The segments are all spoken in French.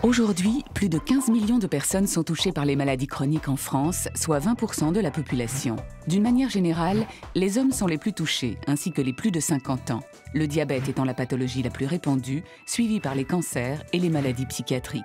Aujourd'hui, plus de 15 millions de personnes sont touchées par les maladies chroniques en France, soit 20% de la population. D'une manière générale, les hommes sont les plus touchés, ainsi que les plus de 50 ans. Le diabète étant la pathologie la plus répandue, suivie par les cancers et les maladies psychiatriques.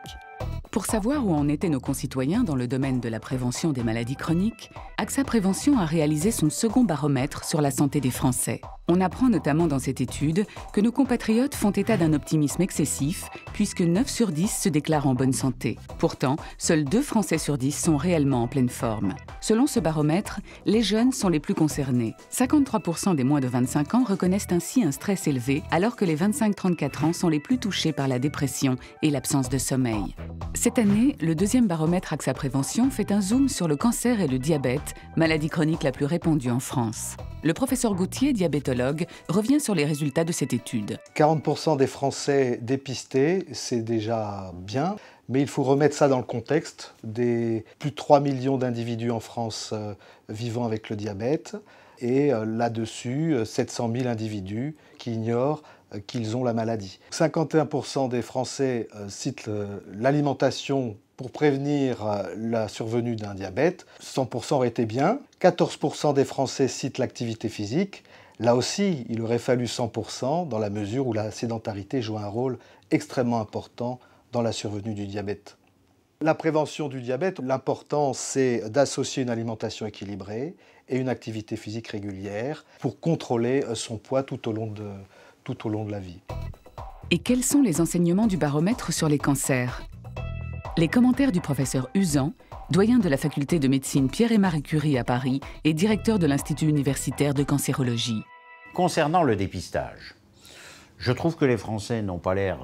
Pour savoir où en étaient nos concitoyens dans le domaine de la prévention des maladies chroniques, AXA Prévention a réalisé son second baromètre sur la santé des Français. On apprend notamment dans cette étude que nos compatriotes font état d'un optimisme excessif, puisque 9 sur 10 se déclarent en bonne santé. Pourtant, seuls 2 Français sur 10 sont réellement en pleine forme. Selon ce baromètre, les jeunes sont les plus concernés. 53% des moins de 25 ans reconnaissent ainsi un stress élevé, alors que les 25-34 ans sont les plus touchés par la dépression et l'absence de sommeil. Cette année, le deuxième baromètre AXA Prévention fait un zoom sur le cancer et le diabète, maladie chronique la plus répandue en France. Le professeur Gauthier, diabétologue, revient sur les résultats de cette étude. 40% des Français dépistés, c'est déjà bien, mais il faut remettre ça dans le contexte des plus de 3 millions d'individus en France vivant avec le diabète, et là-dessus, 700 000 individus qui ignorent qu'ils ont la maladie. 51% des Français citent l'alimentation pour prévenir la survenue d'un diabète. 100% aurait été bien. 14% des Français citent l'activité physique. Là aussi, il aurait fallu 100% dans la mesure où la sédentarité joue un rôle extrêmement important dans la survenue du diabète. La prévention du diabète, l'important c'est d'associer une alimentation équilibrée et une activité physique régulière pour contrôler son poids tout au long de la vie. Et quels sont les enseignements du baromètre sur les cancers? Les commentaires du professeur Uzan, doyen de la faculté de médecine Pierre et Marie Curie à Paris et directeur de l'Institut universitaire de cancérologie. Concernant le dépistage, je trouve que les Français n'ont pas l'air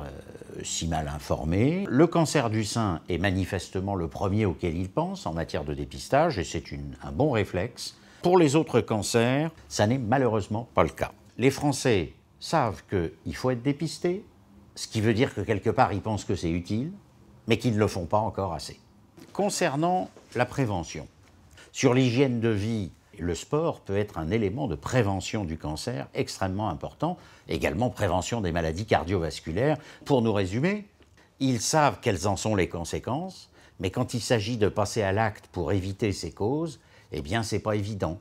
si mal informés. Le cancer du sein est manifestement le premier auquel ils pensent en matière de dépistage et c'est un bon réflexe. Pour les autres cancers, ça n'est malheureusement pas le cas. Les Français savent qu'il faut être dépisté, ce qui veut dire que quelque part ils pensent que c'est utile, mais qu'ils ne le font pas encore assez. Concernant la prévention, sur l'hygiène de vie, le sport peut être un élément de prévention du cancer extrêmement important, également prévention des maladies cardiovasculaires. Pour nous résumer, ils savent quelles en sont les conséquences, mais quand il s'agit de passer à l'acte pour éviter ces causes, eh bien c'est pas évident.